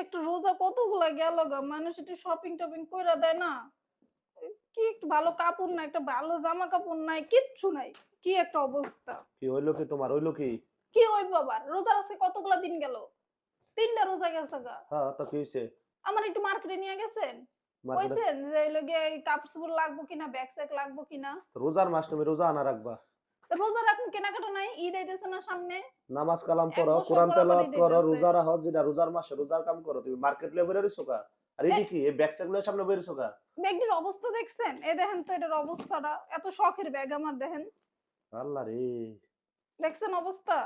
একটু রোজা কতগুলা গেল গা, মানুষ একটু শপিং টপিং কইরা দেয় না। কি একটু ভালো কাপড় নাই, একটা ভালো জামা কাপড় নাই, কিচ্ছু নাই। কি একটা অবস্থা। কি হইলো কি তোমার হইলো কি? কি হইব আবার? রোজার আজকে কতগুলা দিন গেল? ৩ টা রোজা গেছে গা। হ্যাঁ, তো কি হইছে? আমার একটু মার্কেটে নিয়ে গেছেন? মার্কেটে কইছেন যে হইলো গিয়ে এই কাপড়-চোপড় লাগবো কিনা, ব্যাগ-স্যাগ লাগবো কিনা? রোজার মাস, তুমি রোজা আনা রাখবা। তো রোজা রাখুন, কেনাকাটা নাই? ঈদ আইতেছে না সামনে? নামাজ কালাম ১ পড়ো, বছর কোরআন পর আবার তেলাওয়াত ঈদ করো, আইতাছে। রোজা রাখো, যেটা রোজার মাসে রোজার কাম করো। তুমি মার্কেট লয়ে বের হইছো কা? আর এ এডি কি এই ব্যাগ স্যাগগুলোর সামনে বের হইছো কা? ব্যাগটির অবস্থা দেখছেন? এই দেখেন তো এটার অবস্থাটা। এত শখের ব্যাগ আমার দেখেন। আল্লাহ রে! দেখছেন অবস্থা?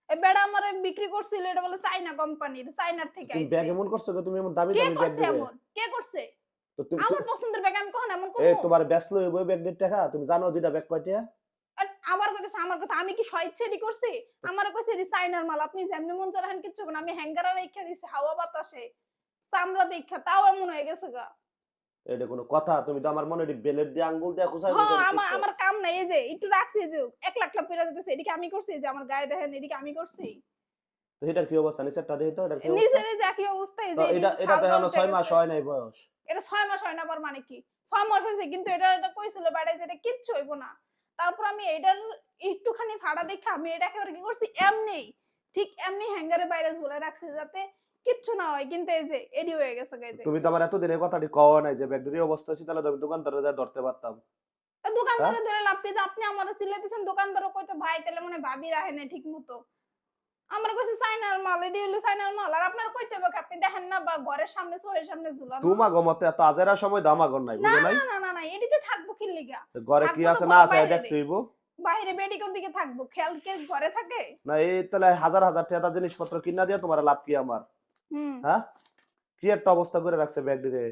এই বেডা আমারে বিক্রি করছিল, এটা বলে চাইনা কোম্পানির, চাইনার থেকে তুমি আইছে। ব্যাগ এমন করছো কে, তুমি এমন দামি কে দামি ব্যাগ করছে দিবে? এমন? কে করছে? তো তুমি আমার পছন্দের ব্যাগ আমি কখনো এমন এই করবো? তোমার ব্যাচলো হইব ব্যাগ দের টাকা? তুমি জানো দুইটা ব্যাগ কয়টা? আর আবার কইতেছে আমার কথা, আমি কি স্বইচ্ছায় করছি? আমারে কইছে এটি চাইনার মাল, আপনি যেমনি মন চায় রাখেন, কিচ্ছু হবে না। আমি হ্যাঙ্গারে রাইখা দিছি হাওয়া বাতাসে। চামড়া দেইখা তাও এমন হয়ে গেছে গা। এটা কোনো কথা? তুমি তো আমার মনে হয় বেলেট দিয়ে আঙ্গুল দিয়ে খুঁচাই খুঁচাই হ্যাঁ, আমার দিছো। আমার কাম নাই। এই যে একটু রাখছি, এই যে একলা, একলা পইরা যেতেছে। এদিকে আমি করছি, এই যে আমার গায়ে দেখেন, এদিকে আমি করছি। তো এটার কি অবস্থা? নিচেরটা দেখি তো, এটার কি অবস্থা? নিচের এই যে একই অবস্থা, এই তো যে এটা এদিকে এটা তো সালটা এখনো উঠে ৬ মাস গেছে। হয় নাই বয়স। এটা ৬ মাস হয় না আবার মানে কি? ৬ মাস হইছে, কিন্তু এটা কইছিল বেড়াই যে এটা কিচ্ছু হইব না। তারপর আমি এটার একটুখানি ফাড়া দেখে আমি এটা একেবারে কি করছি, এমনি ঠিক এমনি হ্যাঙ্গারের বাইরে ঝুলায় রাখছি যাতে কিচ্ছু না হয়। কিন্তু এই যে এডি হয়ে গেছে গা, এই যে। তুমি তো আমার এতদিন এই কথাটি কও নাই যে ব্যাগটার এই অবস্থা হইছে, তাহলে তো আমি দোকানদারে যায়া ধরতে পারতাম। হ্যাঁ? দোকানদারে ধরে লাভ কি, যে আপনি আমারে চিল্লাইতেছেন, দোকানদারও কইতো ভাই তাইলে মনে হয় ভাবি রাহে নাই ঠিকমতো। আমার কইছে চাইনার মাল, এডি হইলো চাইনার মাল। আর আপনার কইতে হবে কি, আপনি দেখেন না বা ঘরের সামনে চোখের সামনে ঝুলানো। তোমাগো মতে এত আজেরা সময় তো আমাগো নাই, না, বুঝো নাই? না, না, না, না, এডিতে থাকবো কি লিগা? ঘরে কি থাকবো তো আছে না ঘরের আছে বাইরে রে। দেখতে হইব। বাইরে বেডিকের দিকে থাকবো। খেয়াল কে ঘরে থাকে? না এই তাহলে হাজার হাজার টাকা জিনিসপত্র কিনা দিয়া তোমার লাভ কি আমার? হুম। হ্যাঁ? কি একটা অবস্থা করে রাখছে ব্যাগটি রে।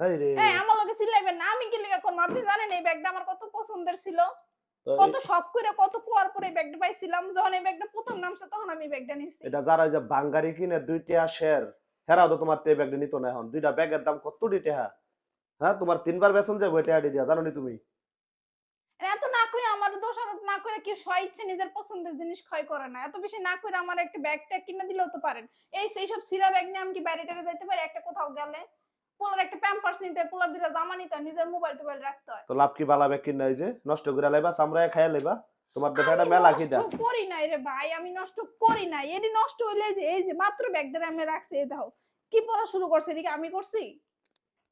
হাই রে! এই আমার লগে চিল্লাইবেন না। আমি কি লিগা করবো? আপনি জানেন এই ব্যাগটা আমার কত পছন্দের ছিল? তো কত শখ কইরা, কত কুয়ার পরে এই ব্যাগটা পাইছিলাম। যখন এই ব্যাগটা ১ম নামছে তখন আমি এই ব্যাগটা নিছি। এটা যারা ওই যে বাঙ্গারি কিনে ২ টিয়া শের, হেরাও তো তোমার তে ব্যাগটি নিত না এখন। ২ টা ব্যাগের দাম কত টাকা? হ্যাঁ? তোমার ৩ বার বেতন যাবে ওই টাকাটি দিয়া, জানো নি তুমি? এত না কইরা, আমার দোষারোপ না কইরা, কেউ স্বইচ্ছা নিজের পছন্দের জিনিস ক্ষয় করে না। এত বেশি না কইরা আমার একটা ব্যাগ-ট্যাগ কিনে দিলেও তো পারেন। এইসব ছিঁড়া ব্যাগ নিয়ে আমি কি বাইরে-টাইরে যাইতে পারি একটা কোথাও গেলে? পোলার একটা প্যাম্পার্স নিতে হয়, পোলার ২ টা জামা নিতে হয়, নিজের মোবাইল-টোবাইল রাখতে হয়। তো লাভ কি বালা ব্যাগ কিনা হইছে? নষ্ট করে লাইবা, চামড়ায় খাইয়া লাইবা। তোমার তো আমি এটা মেলা নষ্ট খিদা। করি নাই রে ভাই, আমি নষ্ট করি নাই। এডি নষ্ট হইলে এই যে মাত্র ব্যাগটা আমি রাখছি, এই দেখো। কি পড়া শুরু করছে, এটা কি আমি করছি?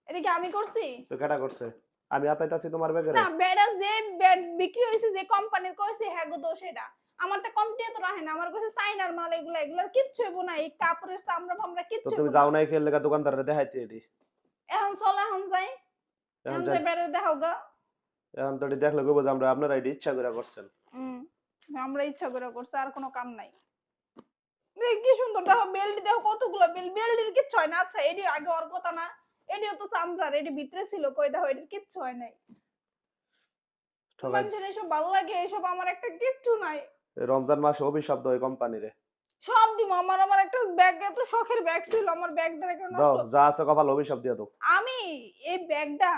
এটা কি আমি করছি? তো কেডা করছে? আমি আতাইতাছি তোমার ব্যাগেরে? না, বেডা যে ব্যাট বিক্রি হইছে, যে কোম্পানির কইছে হ্যাঁ গো দোষ এটা। আমার তো কোম্পানি তো রাহে না। আমার কইছে চাইনার মাল, এগুলা এগুলার কিচ্ছু হইব না। এই কাপড়ের চামড়া-ফামড়া তো কিচ্ছু হইব তুমি না। যাও নাই কে লেগা দোকানদারে দেখাইতে এটি? এখন চল, এখন যাই। এখন এখন যাই। যাই বেড়া দেখাও গা। এখন তো এটি দেখলে কইবো যে আমরা আপনারা এটি ইচ্ছা করে করছেন। হুম। আমরা ইচ্ছা করে করছি, আর কোনো কাম নাই। কি সুন্দর দেখো, বেল্ট দেখো কতগুলো বেল্টের কিচ্ছু হয় না। আচ্ছা এডি আগে ওর কথা না, এডিও তো চামড়ার, এডি ভিতরে ছিল, কই দেখো এডির কিচ্ছু হয় নাই। ঠকাই মানুষের এসব ভালো লাগে, এসব আমার একটা কিচ্ছু নাই। রমজান মাসে অভিশাপ দেয় কোম্পানিরে। সব দিব, আমার আমার একটা ব্যাগ, এত শখের ব্যাগ ছিল, আমার ব্যাগটা একটা দাও, নষ্ট। যা আছে কপাল অভিশাপ দিয়ে দাও। আমি এই ব্যাগটা,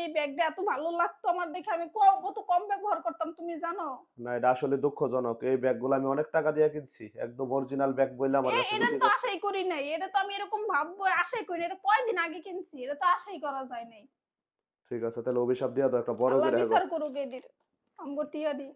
এই ব্যাগটা এত ভালো লাগতো আমার দেখে, আমি কত কম ব্যবহার করতাম তুমি জানো? না এটা আসলে দুঃখজনক। এই ব্যাগগুলো আমি অনেক টাকা দিয়ে কিনছি। একদম অরিজিনাল ব্যাগ বইলে আমার কাছে এটা বিক্রি তো করছে। আশাই করি নাই। এটা তো আমি এরকম ভাববো আশাই করি নাই। এটা কয়দিন আগে কিনছি, এটা তো আশাই করা যায় নাই। ঠিক আছে তাহলে অভিশাপ দিয়ে দাও একটা বড় আল্লাহ করে। বিচার করুক এদের, আমগো টিয়ারি।